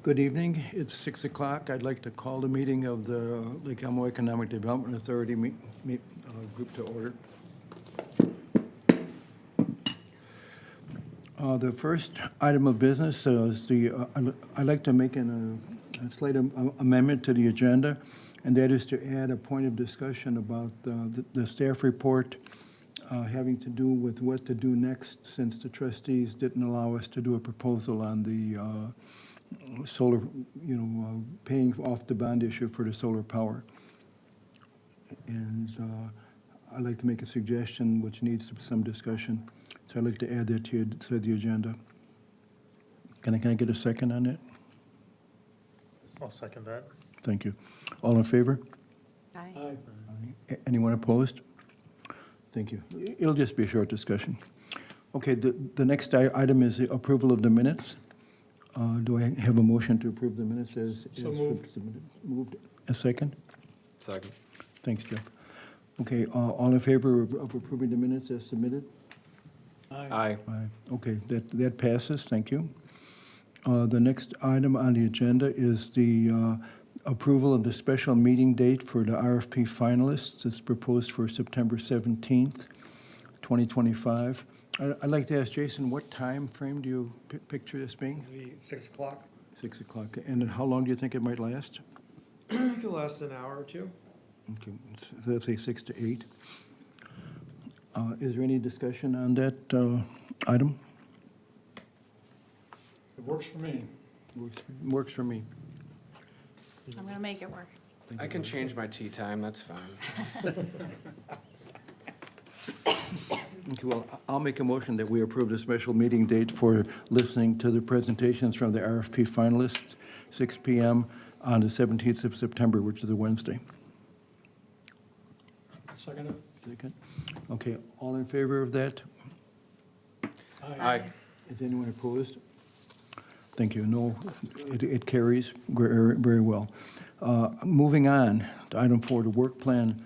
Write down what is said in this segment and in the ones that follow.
Good evening. It's 6 o'clock. I'd like to call the meeting of the Lake Elmo Economic Development Authority group to order. The first item of business is I'd like to make a slight amendment to the agenda, and that is to add a point of discussion about the staff report having to do with what to do next, since the trustees didn't allow us to do a proposal on the solar, paying off the bond issue for the solar power. And I'd like to make a suggestion which needs some discussion. So I'd like to add that to the agenda. Can I get a second on that? I'll second that. Thank you. All in favor? Aye. Anyone opposed? Thank you. It'll just be a short discussion. Okay, the next item is the approval of the minutes. Do I have a motion to approve the minutes as moved. submitted? Moved. A second? Second. Thanks, Jeff. Okay, all in favor of approving the minutes as submitted? Aye. Aye. Okay, that passes, thank you. The next item on the agenda is the approval of the special meeting date for the RFP finalists. It's proposed for September 17th, 2025. I'd like to ask Jason, what time frame do you picture this being? This will be 6 o'clock. 6 o'clock. And then how long do you think it might last? It could last an hour or two. Okay, so let's say 6 to 8. Is there any discussion on that item? It works for me. Works for me. I'm gonna make it work. I can change my tea time, that's fine. Okay, well, I'll make a motion that we approve the special meeting date for listening to the presentations from the RFP finalists, 6 p.m. on the 17th of September, which is a Wednesday. Second it? Second. Okay, all in favor of that? Aye. Is anyone opposed? Thank you. No, it carries very well. Moving on to item 4, the work plan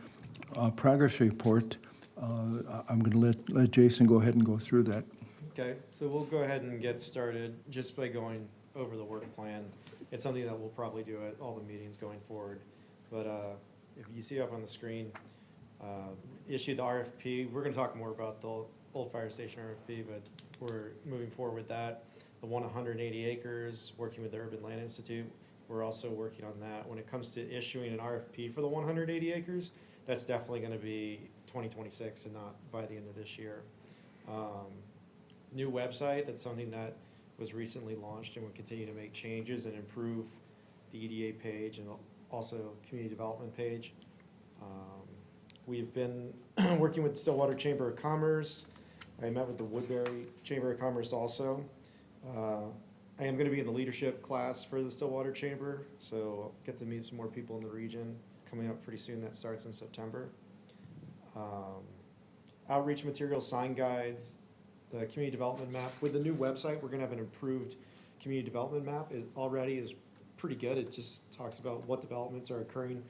progress report. I'm going to let Jason go ahead and go through that. Okay, so we'll go ahead and get started just by going over the work plan. It's something that we'll probably do at all the meetings going forward. But if you see up on the screen, issued the RFP. We're going to talk more about the old fire station RFP, but we're moving forward with that. The 180 acres, working with the Urban Land Institute. We're also working on that. When it comes to issuing an RFP for the 180 acres, that's definitely going to be 2026 and not by the end of this year. New website, that's something that was recently launched, and we'll continue to make changes and improve the EDA page and also community development page. We've been working with Stillwater Chamber of Commerce. I met with the Woodbury Chamber of Commerce also. I am going to be in the leadership class for the Stillwater Chamber, so I'll get to meet some more people in the region coming up pretty soon. That starts in September. Outreach materials, sign guides, the community development map. With the new website, we're going to have an improved community development map. It already is pretty good. It just talks about what developments are occurring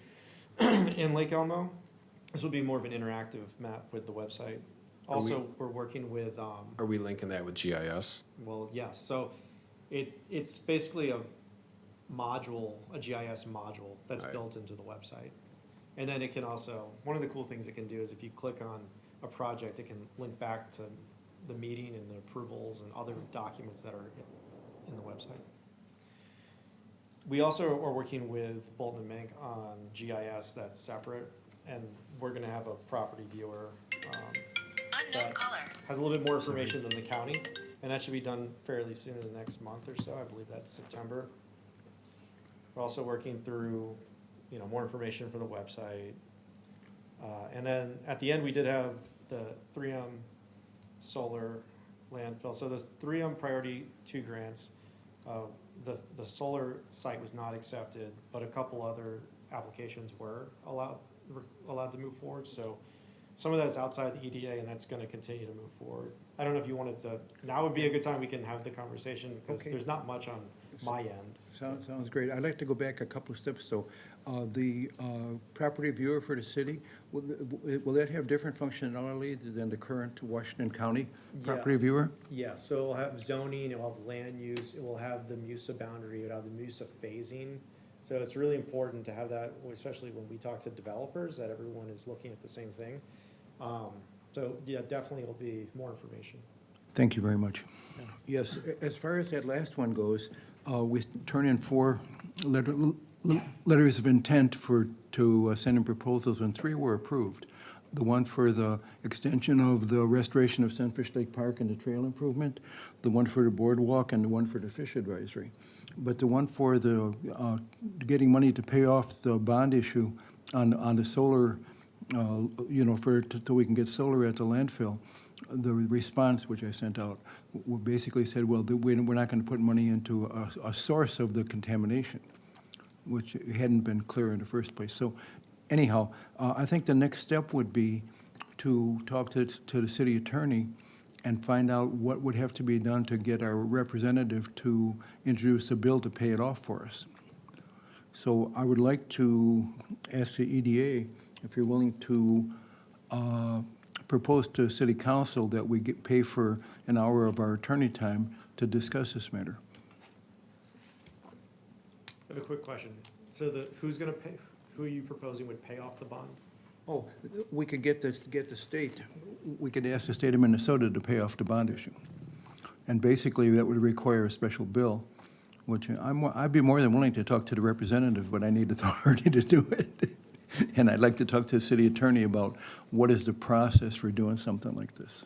in Lake Elmo. This will be more of an interactive map with the website. Also, we're working with Are we linking that with GIS? well, yes. So it's basically a module, a GIS module that's Right. built into the website. And then it can also, one of the cool things it can do is if you click on a project, it can link back to the meeting and the approvals and other documents that are in the website. We also are working with Bolton and Mank on GIS that's separate, and we're gonna have a property viewer that has a little bit more information than the county, and that should be done fairly soon in the next month or so. I believe that's September. We're also working through, more information for the website. And then at the end, we did have the 3M solar landfill. So there's 3M priority 2 grants. The solar site was not accepted, but a couple other applications were allowed to move forward. So some of that's outside the EDA, and that's going to continue to move forward. I don't know if you wanted to, now would be a good time we can have the conversation, because Okay. there's not much on my end. Sounds great. I'd like to go back a couple of steps, so, the property viewer for the city, will that have different functionality than the current Washington County property Yeah. viewer? Yeah, so it'll have zoning, it'll have land use, it will have the MUSA boundary, it'll have the MUSA phasing. So it's really important to have that, especially when we talk to developers, that everyone is looking at the same thing. So, yeah, definitely will be more information. Thank you very much. Yes, as far as that last one goes, we turn in 4 letters of intent to send in proposals, and 3 were approved. The one for the extension of the restoration of Sunfish Lake Park and the trail improvement, the one for the boardwalk, and the one for the fish advisory. But the one for the, getting money to pay off the bond issue on the solar, till we can get solar at the landfill, the response which I sent out basically said, well, we're not going to put money into a source of the contamination, which hadn't been clear in the first place. So anyhow, I think the next step would be to talk to the city attorney and find out what would have to be done to get our representative to introduce a bill to pay it off for us. So I would like to ask the EDA if you're willing to propose to City Council that we pay for an hour of our attorney time to discuss this matter. I have a quick question. So who's gonna pay, who are you proposing would pay off the bond? Oh, we could get the state, we could ask the state of Minnesota to pay off the bond issue. And basically, that would require a special bill, which I'd be more than willing to talk to the representative, but I need authority to do it. And I'd like to talk to the city attorney about what is the process for doing something like this.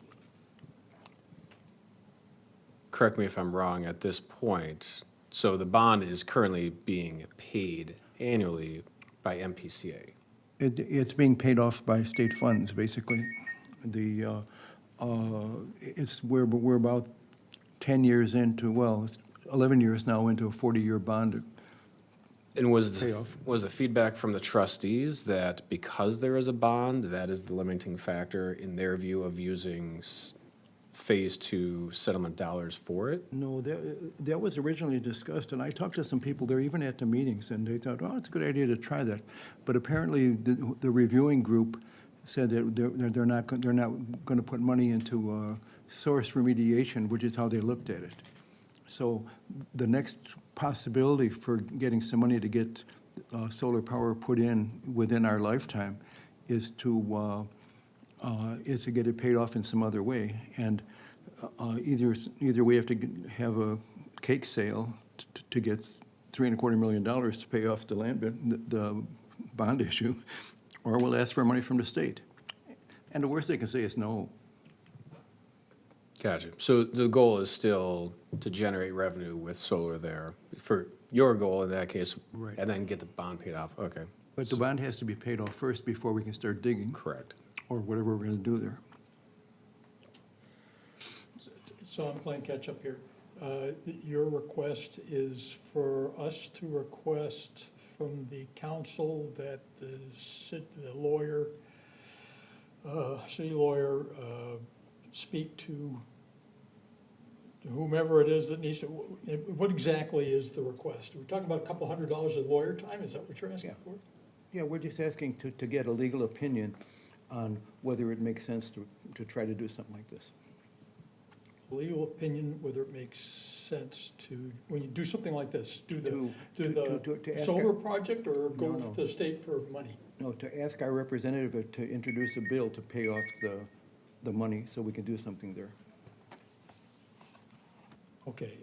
Correct me if I'm wrong, at this point, so the bond is currently being paid annually by MPCA. It's being paid off by state funds, basically. We're about 10 years into, well, it's 11 years now into a 40-year bond. And was Payoff. the feedback from the trustees that because there is a bond, that is the limiting factor in their view of using Phase 2 settlement dollars for it? No, that was originally discussed, and I talked to some people there, even at the meetings, and they thought, oh, it's a good idea to try that. But apparently, the reviewing group said that they're not going to put money into source remediation, which is how they looked at it. So the next possibility for getting some money to get solar power put in within our lifetime is to get it paid off in some other way. And either we have to have a cake sale to get $3.25 million to pay off the bond issue, or we'll ask for money from the state. And the worst they can say is no. Gotcha. So the goal is still to generate revenue with solar there, for your goal in that case, Right. and then get the bond paid off, okay. But the bond has to be paid off first before we can start digging, Correct. or whatever we're going to do there. So I'm playing catch-up here. Your request is for us to request from the council that the lawyer, city lawyer, speak to whomever it is that needs to, what exactly is the request? Are we talking about a couple $100 of lawyer time? Is that what you're asking for? Yeah, we're just asking to get a legal opinion on whether it makes sense to try to do something like this. Legal opinion, whether it makes sense to, when you do something like this, do To the ask solar our- project or go No, no. to the state for money? No, to ask our representative to introduce a bill to pay off the money so we can do something there. Okay.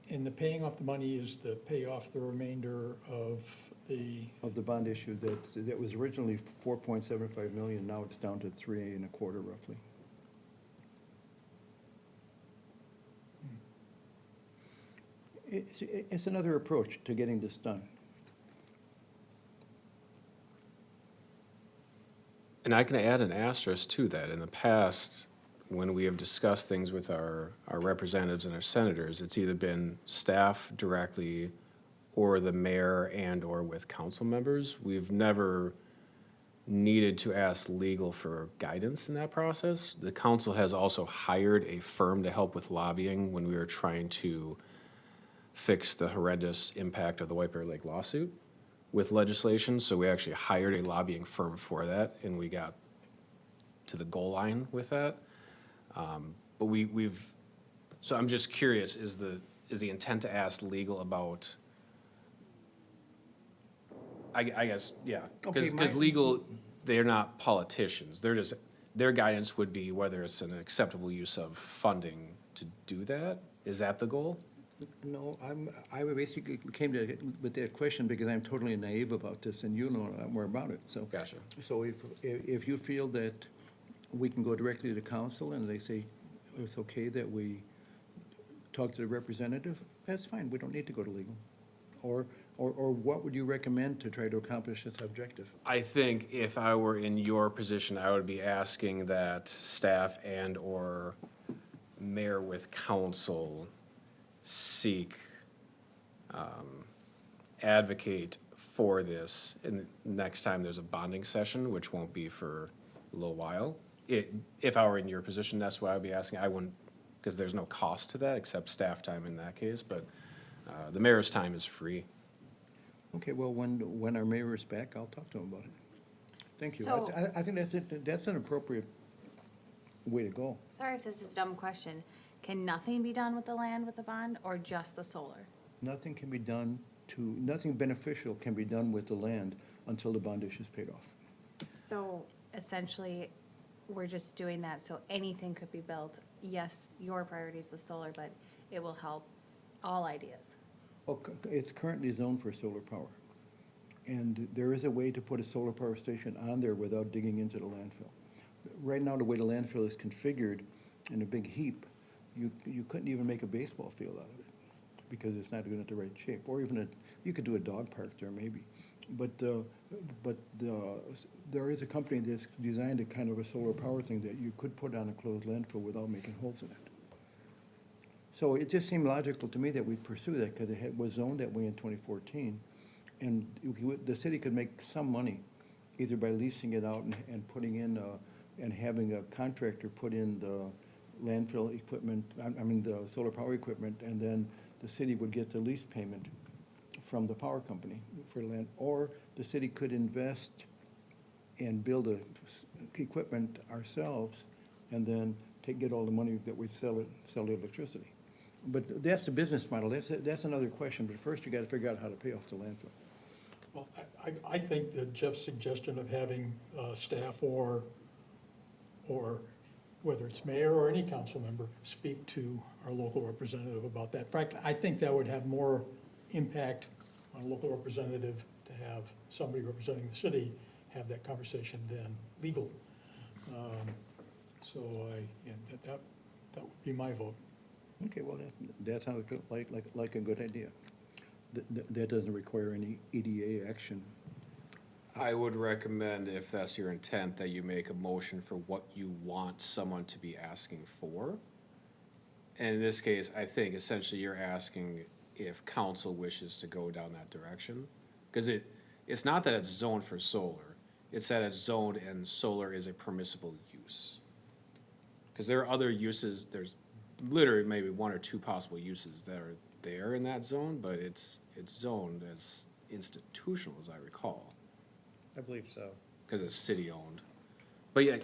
And the paying off the money is the pay off the remainder of the, Of the bond issue that was originally 4.75 million, now it's down to 3.25 roughly. It's another approach to getting this done. And I can add an asterisk to that. In the past, when we have discussed things with our representatives and our senators, it's either been staff directly or the mayor and/or with council members. We've never needed to ask legal for guidance in that process. The council has also hired a firm to help with lobbying when we were trying to fix the horrendous impact of the White Bear Lake lawsuit with legislation. So we actually hired a lobbying firm for that, and we got to the goal line with that. But so I'm just curious, is the intent to ask legal about, I guess, yeah, Okay, because my- legal, they're not politicians. They're just, their guidance would be whether it's an acceptable use of funding to do that. Is that the goal? No, I basically came to, with that question because I'm totally naive about this, and you know a lot more about it, so. Gotcha. So if you feel that we can go directly to council and they say it's okay that we talk to the representative, that's fine, we don't need to go to legal. Or what would you recommend to try to accomplish this objective? I think if I were in your position, I would be asking that staff and/or mayor with council seek, advocate for this and next time there's a bonding session, which won't be for a little while. If I were in your position, that's what I'd be asking. I wouldn't, because there's no cost to that except staff time in that case, but the mayor's time is free. Okay, well, when our mayor is back, I'll talk to him about it. Thank you. So- I think that's an appropriate way to go. Sorry if this is a dumb question. Can nothing be done with the land with the bond or just the solar? Nothing can be done nothing beneficial can be done with the land until the bond issue is paid off. So essentially, we're just doing that so anything could be built. Yes, your priority is the solar, but it will help all ideas. Well, it's currently zoned for solar power. And there is a way to put a solar power station on there without digging into the landfill. Right now, the way the landfill is configured in a big heap, you couldn't even make a baseball field out of it because it's not in the right shape. Or even you could do a dog park there maybe. But there is a company that's designed a kind of a solar power thing that you could put on a closed landfill without making holes in it. So it just seemed logical to me that we pursue that because it was zoned that way in 2014. And the city could make some money either by leasing it out and putting in, and having a contractor put in the landfill equipment, the solar power equipment, and then the city would get the lease payment from the power company for land. Or the city could invest and build equipment ourselves and then get all the money that we sell the electricity. But that's the business model. That's another question. But first, you got to figure out how to pay off the landfill. Well, I think that Jeff's suggestion of having staff or whether it's mayor or any council member, speak to our local representative about that. Frankly, I think that would have more impact on a local representative to have somebody representing the city have that conversation than legal. So that would be my vote. Okay, well, that sounds like a good idea. That doesn't require any EDA action. I would recommend, if that's your intent, that you make a motion for what you want someone to be asking for. And in this case, I think essentially you're asking if council wishes to go down that direction. Because it's not that it's zoned for solar, it's that it's zoned and solar is a permissible use. Because there are other uses, there's literally maybe one or two possible uses that are there in that zone, but it's zoned as institutional, as I recall. I believe so. Because it's city-owned. But yeah,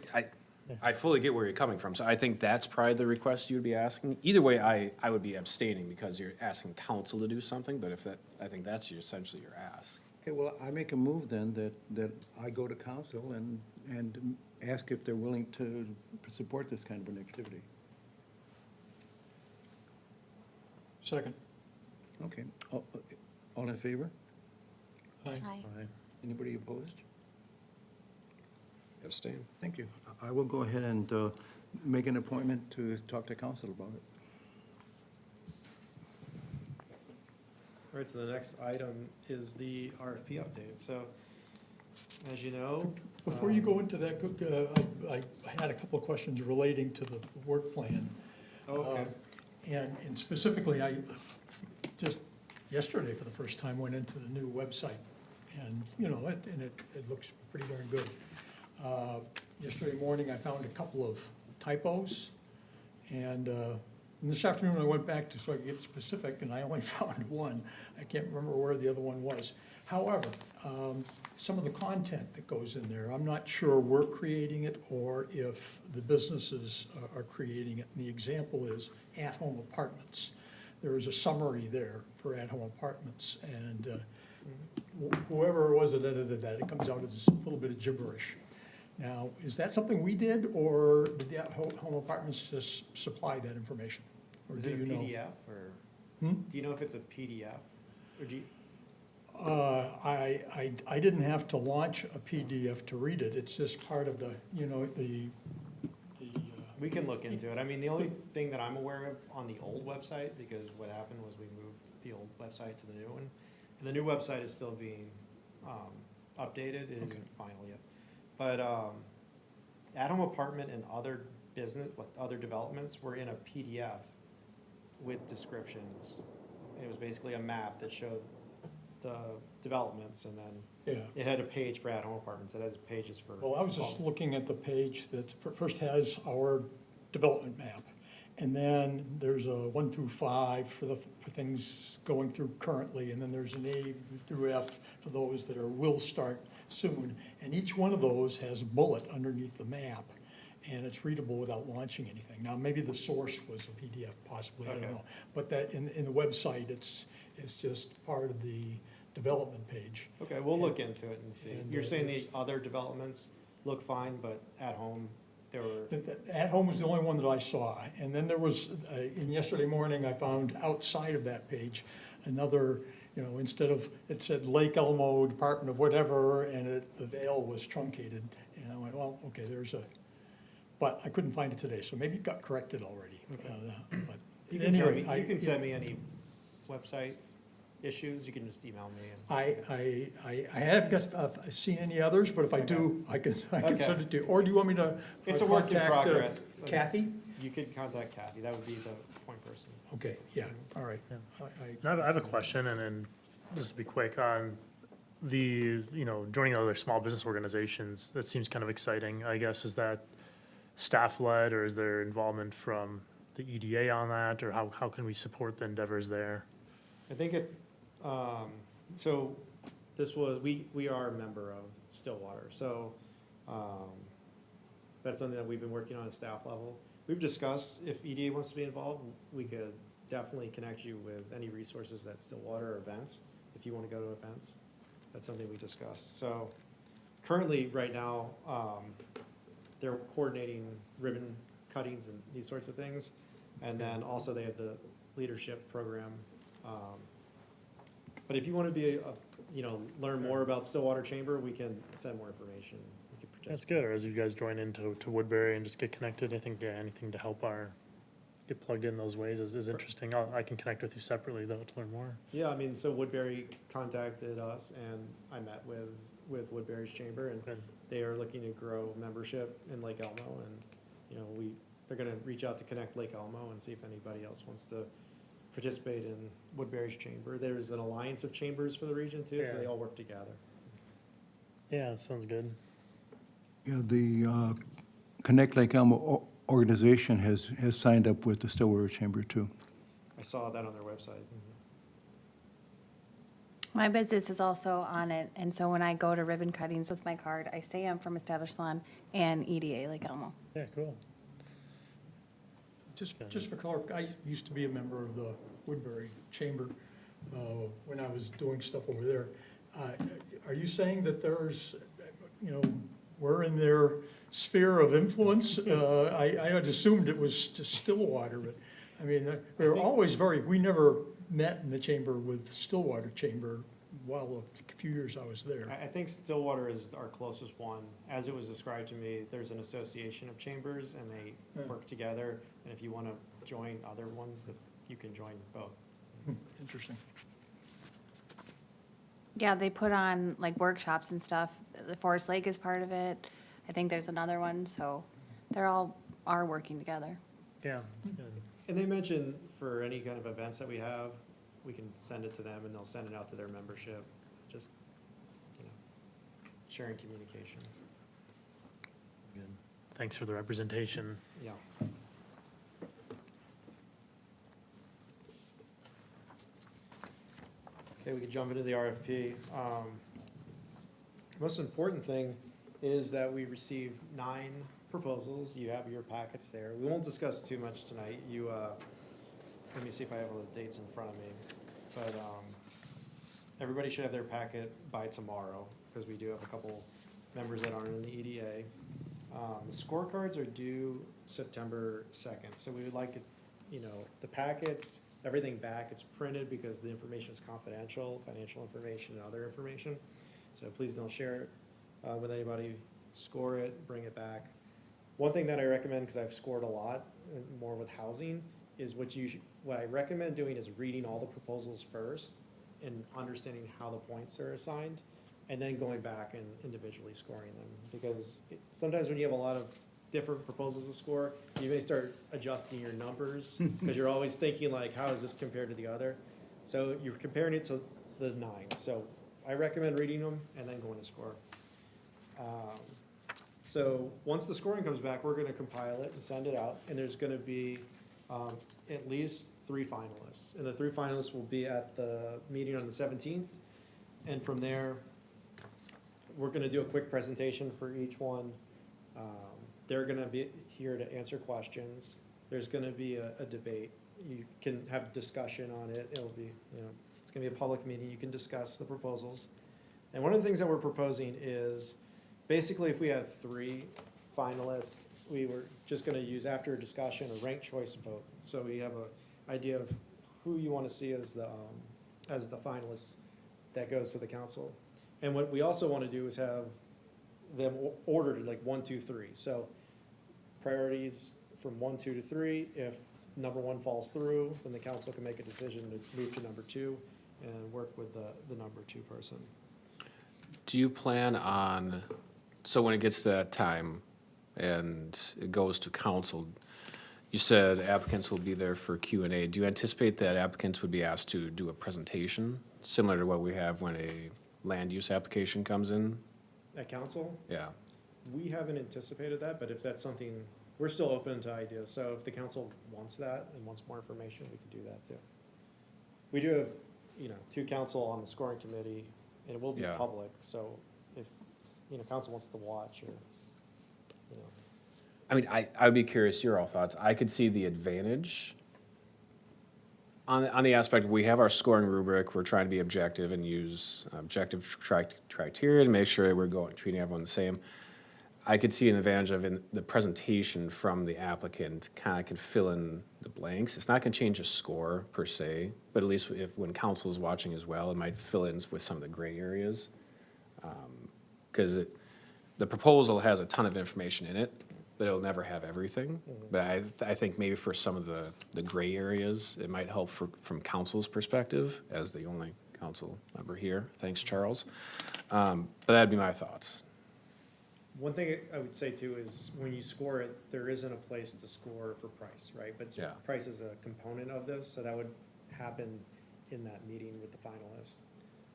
I fully get where you're coming from, so I think that's probably the request you would be asking. Either way, I would be abstaining because you're asking council to do something, but I think that's essentially your ask. Okay, well, I make a move then that I go to council and ask if they're willing to support this kind of an activity. Second. Okay, all in favor? Aye. Aye. Anybody opposed? Abstain. Thank you. I will go ahead and make an appointment to talk to council about it. All right, so the next item is the RFP update. So, as you know. Before you go into that, Cook, I had a couple of questions relating to the work plan. Oh, okay. And specifically, I just yesterday for the first time went into the new website. And, it looks pretty darn good. Yesterday morning, I found a couple of typos and And this afternoon, I went back so I could get specific, and I only found one. I can't remember where the other one was. However, some of the content that goes in there, I'm not sure we're creating it or if the businesses are creating it. And the example is at-home apartments. There is a summary there for at-home apartments, and whoever it was that edited that, it comes out as a little bit of gibberish. Now, is that something we did, or did the at-home apartments just supply that information? Or Is do it a you know? PDF or, Hmm? do you know if it's a PDF? Or do you, I didn't have to launch a PDF to read it, it's just part of the, we can look into it. I mean, the only thing that I'm aware of on the old website, because what happened was we moved the old website to the new one. And the new website is still being updated, it isn't final yet. But at-home apartment and other business, like other developments, were in a PDF with descriptions. It was basically a map that showed the developments, and then yeah. it had a page for at-home apartments, it has pages for. Well, I was just looking at the page that first has our development map. And then there's a 1 through 5 for things going through currently, and then there's an A through F for those that will start soon. And each one of those has a bullet underneath the map, and it's readable without launching anything. Now, maybe the source was a PDF possibly, I don't Okay. know. But that, in the website, it's just part of the development page. Okay, we'll look into it and see. And, You're saying the it's- other developments look fine, but at home, there were, At home was the only one that I saw, and then there was, in yesterday morning, I found outside of that page, another, instead of, it said Lake Elmo Department of whatever, and the L was truncated, and I went, well, okay, but I couldn't find it today, so maybe it got corrected already. But you at can any send rate, me, you can send me any website issues, you can just email me. I haven't seen any others, but if I do, I can Okay. send it to you, or do you want me to It's a work in contact, progress. Kathy? You could contact Kathy, that would be the point person. Okay, yeah, all right. Yeah. I have a question, and then just to be quick on the, joining other small business organizations, that seems kind of exciting, I guess. Is that staff-led, or is there involvement from the EDA on that, or how can we support the endeavors there? I think so this was, we are a member of Stillwater, so, that's something that we've been working on at staff level. We've discussed if EDA wants to be involved, we could definitely connect you with any resources at Stillwater or events, if you wanna go to events. That's something we discussed. So currently, right now, they're coordinating ribbon cuttings and these sorts of things. And then also they have the leadership program. But if you want to be, learn more about Stillwater Chamber, we can send more information. We can That's participate. good, or as you guys join into Woodbury and just get connected, I think, anything to help get plugged in those ways is interesting. I can connect with you separately, though, to learn more. Yeah, I mean, so Woodbury contacted us and I met with Woodbury's Chamber, and Good. they are looking to grow membership in Lake Elmo, and, they're gonna reach out to connect Lake Elmo and see if anybody else wants to participate in Woodbury's Chamber. There's an alliance of chambers for the region too, so Yeah. they all work together. Yeah, sounds good. Yeah, the Connect Lake Elmo organization has signed up with the Stillwater Chamber too. I saw that on their website. My business is also on it, and so when I go to ribbon cuttings with my card, I say I'm from Established Salon and EDA Lake Elmo. Yeah, cool. Just for color, I used to be a member of the Woodbury Chamber when I was doing stuff over there. Are you saying that there's, we're in their sphere of influence? I had assumed it was just Stillwater, but, I mean, they're always we never met in the chamber with Stillwater Chamber while a few years I was there. I think Stillwater is our closest one. As it was described to me, there's an association of chambers and they Yeah. work together. And if you want to join other ones, that you can join both. Interesting. Yeah, they put on like workshops and stuff. The Forest Lake is part of it. I think there's another one, so they're all are working together. Yeah, that's good. And they mentioned for any kind of events that we have, we can send it to them and they'll send it out to their membership. Just, sharing communications. Good. Thanks for the representation. Yeah. Okay, we could jump into the RFP. Most important thing is that we received 9 proposals. You have your packets there. We won't discuss too much tonight. Let me see if I have all the dates in front of me. But everybody should have their packet by tomorrow, because we do have a couple members that aren't in the EDA. The scorecards are due September 2nd, so we would like it, the packets, everything back. It's printed because the information is confidential, financial information and other information. So please don't share it with anybody. Score it, bring it back. One thing that I recommend, because I've scored a lot, more with housing, is what I recommend doing is reading all the proposals first and understanding how the points are assigned, and then going back and individually scoring them. Because sometimes when you have a lot of different proposals to score, you may start adjusting your numbers, because you're always thinking like, how is this compared to the other? So you're comparing it to the 9. So I recommend reading them and then going to score. So once the scoring comes back, we're gonna compile it and send it out, and there's gonna be at least 3 finalists. And the 3 finalists will be at the meeting on the 17th. And from there, we're gonna do a quick presentation for each one. They're gonna be here to answer questions. There's gonna be a debate. You can have discussion on it. It'll be, it's gonna be a public meeting. You can discuss the proposals. And one of the things that we're proposing is, basically, if we have 3 finalists, we were just gonna use, after a discussion, a ranked choice vote. So we have an idea of who you wanna see as the finalists that goes to the council. And what we also wanna do is have them ordered like 1, 2, 3. So priorities from 1, 2 to 3. If number 1 falls through, then the council can make a decision to move to number 2 and work with the number 2 person. Do you plan on, so when it gets to that time and it goes to council, you said applicants will be there for Q&A. Do you anticipate that applicants would be asked to do a presentation, similar to what we have when a land use application comes in? At council, Yeah. we haven't anticipated that, but if that's something, we're still open to ideas. So if the council wants that and wants more information, we can do that too. We do have, 2 council on the scoring committee, and it will be Yeah. public, so if, council wants to watch or, I mean, I would be curious your all thoughts. I could see the advantage on the aspect, we have our scoring rubric, we're trying to be objective and use objective criteria to make sure we're treating everyone the same. I could see an advantage of in the presentation from the applicant, kind of can fill in the blanks. It's not gonna change a score per se, but at least when council is watching as well, it might fill in with some of the gray areas. Because the proposal has a ton of information in it, but it'll never have everything. But I think maybe for some of the gray areas, it might help from council's perspective, as the only council member here. Thanks, Charles. But that'd be my thoughts. One thing I would say too is when you score it, there isn't a place to score for price, right? But Yeah. price is a component of this, so that would happen in that meeting with the finalists.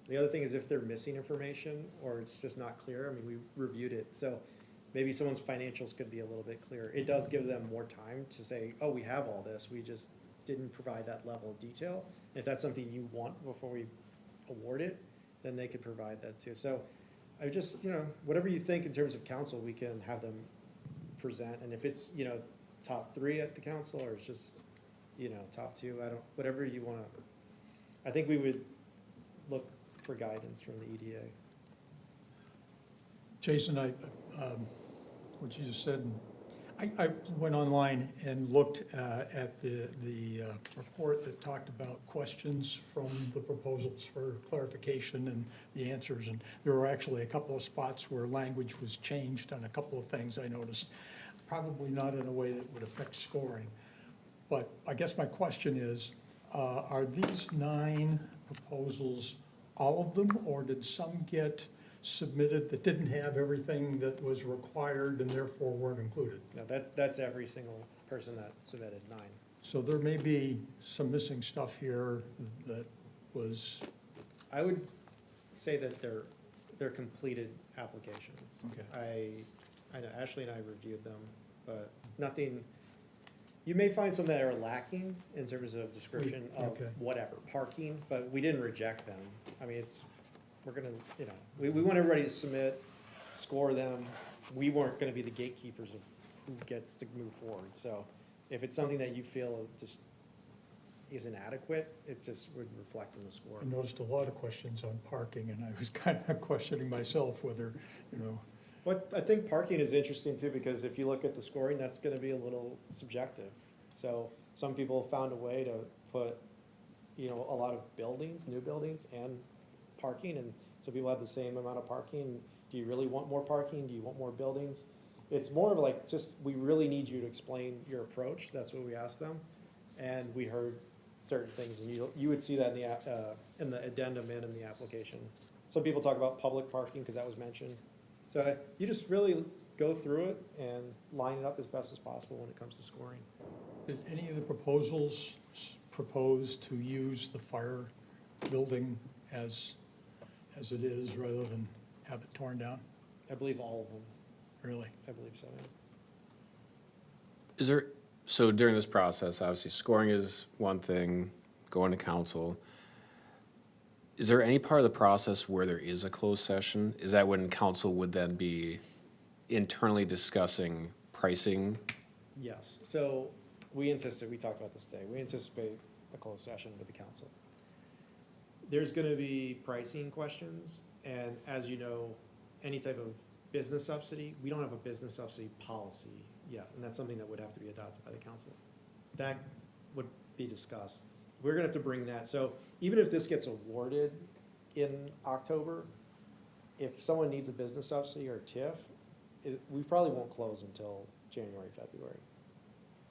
The other thing is if they're missing information or it's just not clear, we reviewed it, so maybe someone's financials could be a little bit clearer. It does give them more time to say, oh, we have all this, we just didn't provide that level of detail. If that's something you want before we award it, then they could provide that too. So I just, whatever you think in terms of council, we can have them present. And if it's, top 3 at the council or it's just, top 2, whatever you want to, I think we would look for guidance from the EDA. Jason, what you just said, I went online and looked at the report that talked about questions from the proposals for clarification and the answers. And there were actually a couple of spots where language was changed on a couple of things I noticed, probably not in a way that would affect scoring. But I guess my question is, are these 9 proposals all of them, or did some get submitted that didn't have everything that was required and therefore weren't included? No, that's every single person that submitted 9. So there may be some missing stuff here that was, I would say that they're completed applications. Okay. I know Ashley and I reviewed them, but nothing, You may find some that are lacking in terms of description of Okay. whatever, parking, but we didn't reject them. I mean, we're gonna, we want everybody to submit, score them. We weren't gonna be the gatekeepers of who gets to move forward. So if it's something that you feel just isn't adequate, it just would reflect in the score. I noticed a lot of questions on parking, and I was kind of questioning myself whether, But I think parking is interesting too, because if you look at the scoring, that's gonna be a little subjective. So some people found a way to put, a lot of buildings, new buildings and parking, and so people have the same amount of parking. Do you really want more parking? Do you want more buildings? It's more of like, just, we really need you to explain your approach. That's what we asked them. And we heard certain things, and you would see that in the addendum and in the application. Some people talk about public parking, because that was mentioned. So you just really go through it and line it up as best as possible when it comes to scoring. did any of the proposals propose to use the fire building as it is, rather than have it torn down? I believe all of them. Really? I believe so, yeah. Is there, so during this process, obviously scoring is one thing, going to council. Is there any part of the process where there is a closed session? Is that when council would then be internally discussing pricing? Yes, so we talked about this today, we anticipate a closed session with the council. There's gonna be pricing questions, and as you know, any type of business subsidy, we don't have a business subsidy policy yet, and that's something that would have to be adopted by the council. That would be discussed. We're gonna have to bring that, so even if this gets awarded in October, if someone needs a business subsidy or TIF, we probably won't close until January, February.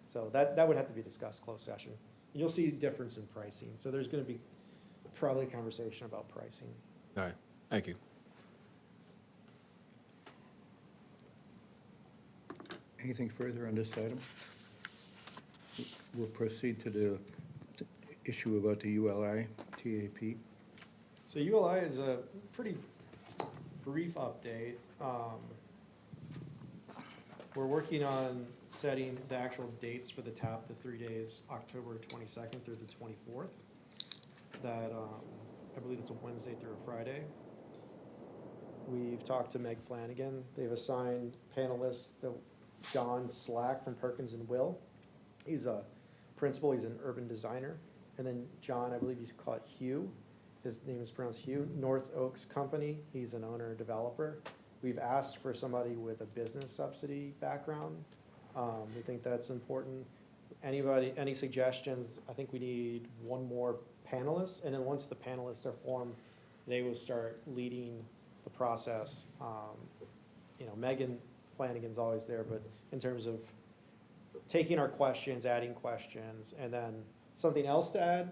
So that would have to be discussed, closed session. You'll see difference in pricing, so there's gonna be probably a conversation about pricing. All right, thank you. Anything further on this item? We'll proceed to the issue about the ULI, TAP. So ULI is a pretty brief update. We're working on setting the actual dates for the TAP, the 3 days, October 22nd through the 24th. That, I believe it's a Wednesday through a Friday. We've talked to Meg Flanagan. They've assigned panelists, John Slack from Perkins and Will. He's a principal, he's an urban designer. And then John, I believe he's called Hugh. His name is pronounced Hugh. North Oaks Company, he's an owner developer. We've asked for somebody with a business subsidy background. We think that's important. Any suggestions? I think we need one more panelist, and then once the panelists are formed, they will start leading the process. Megan Flanagan's always there, but in terms of taking our questions, adding questions, and then something else to add,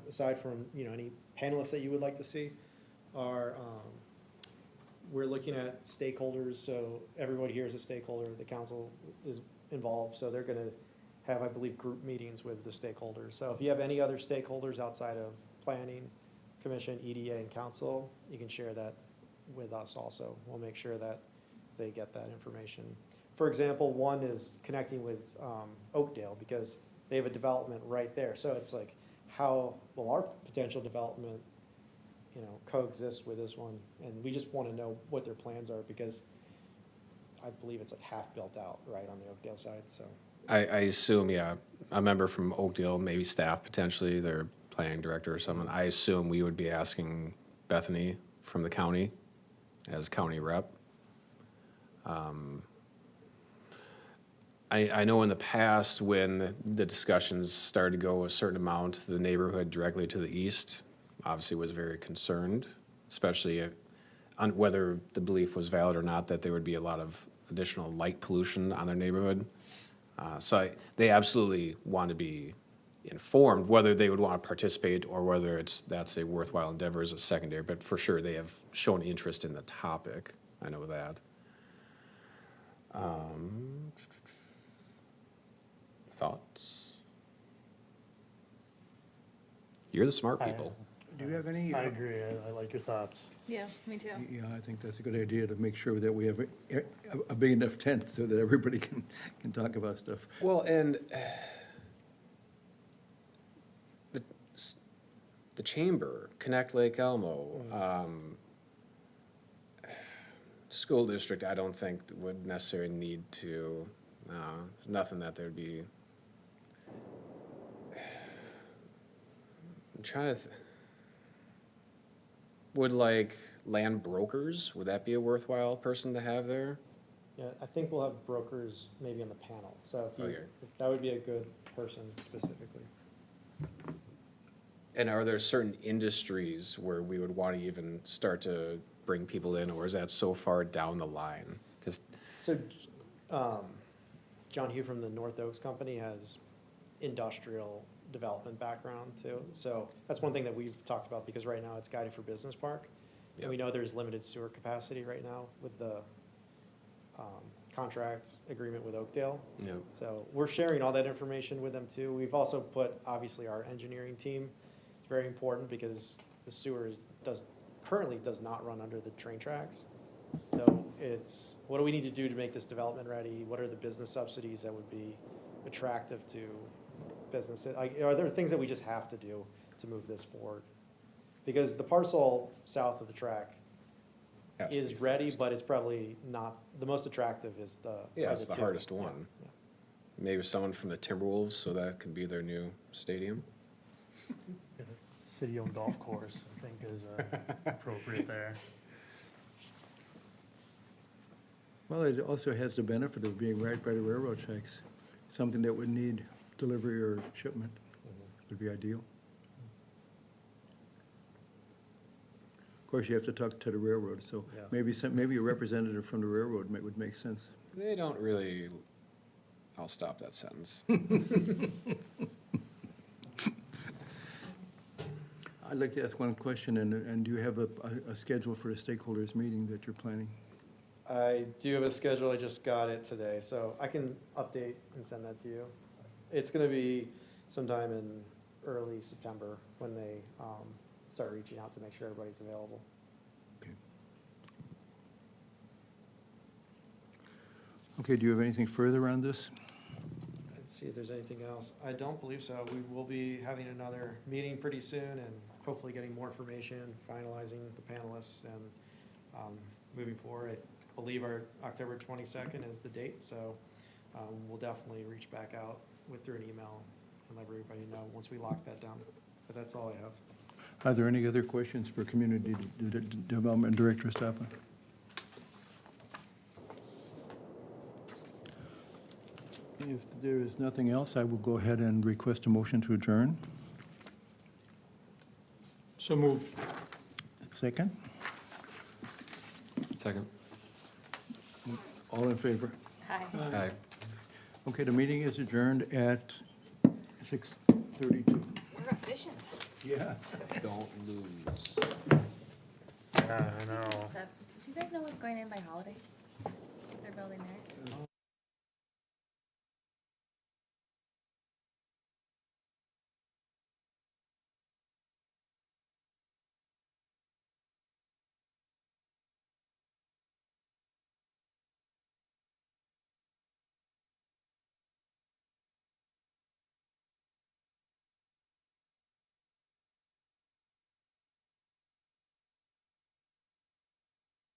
aside from, any panelists that you would like to see, are, we're looking at stakeholders, so everybody here is a stakeholder, the council is involved, so they're gonna have, I believe, group meetings with the stakeholders. So if you have any other stakeholders outside of planning, commission, EDA, and council, you can share that with us also. We'll make sure that they get that information. For example, one is connecting with Oakdale, because they have a development right there. So it's like, how will our potential development, coexist with this one? And we just want to know what their plans are, because I believe it's like half built out right on the Oakdale side, so. I assume, yeah, a member from Oakdale, maybe staff potentially, their planning director or someone. I assume we would be asking Bethany from the county as county rep. I know in the past, when the discussions started to go a certain amount, the neighborhood directly to the east obviously was very concerned, especially on whether the belief was valid or not, that there would be a lot of additional light pollution on their neighborhood. They absolutely want to be informed, whether they would want to participate or whether that's a worthwhile endeavor as a secondary, but for sure they have shown interest in the topic. I know that. Thoughts? You're the smart people. Do you have any? I agree, I like your thoughts. Yeah, me too. Yeah, I think that's a good idea to make sure that we have a big enough tent so that everybody can talk about stuff. Well, and the chamber, Connect Lake Elmo, school district, I don't think would necessarily need to, there's nothing that there'd be. I'm trying to, would like land brokers, would that be a worthwhile person to have there? Yeah, I think we'll have brokers maybe on the panel, so if you, Okay. if that would be a good person specifically. And are there certain industries where we would want to even start to bring people in, or is that so far down the line? Because, So, John Hugh from the North Oaks Company has industrial development background too. So that's one thing that we've talked about, because right now it's guided for business park. And we know there's limited sewer capacity right now with the contract agreement with Oakdale. you know, So we're sharing all that information with them too. We've also put, obviously, our engineering team. It's very important because the sewer currently does not run under the train tracks. So it's, what do we need to do to make this development ready? What are the business subsidies that would be attractive to businesses? Like, are there things that we just have to do to move this forward? Because the parcel south of the track has to is be ready, first. but it's probably not, the most attractive is the. Yeah, are it's the two. hardest Yeah, one. yeah. Maybe someone from the Timberwolves, so that can be their new stadium. City-owned golf course, I think is appropriate there. Well, it also has the benefit of being right by the railroad tracks. Something that would need delivery or shipment would be ideal. Of course, you have to talk to the railroad, so Yeah. maybe a representative from the railroad would make sense. They don't really, I'll stop that sentence. I'd like to ask one question, and do you have a schedule for the stakeholders meeting that you're planning? I do have a schedule, I just got it today, so I can update and send that to you. It's gonna be sometime in early September when they start reaching out to make sure everybody's available. Okay. Okay, do you have anything further on this? Let's see if there's anything else. I don't believe so. We will be having another meeting pretty soon and hopefully getting more information, finalizing the panelists and moving forward. I believe our October 22nd is the date, so we'll definitely reach back out through an email and let everybody know once we lock that down. But that's all I have. Are there any other questions for Community Development Director Stapa? If there is nothing else, I will go ahead and request a motion to adjourn. So moved. Second? Second. All in favor? Hi. Aye. Okay, the meeting is adjourned at 6:32. We're efficient. Yeah. Don't lose. Yeah, I know. Do you guys know what's going in by Holiday? They're building there.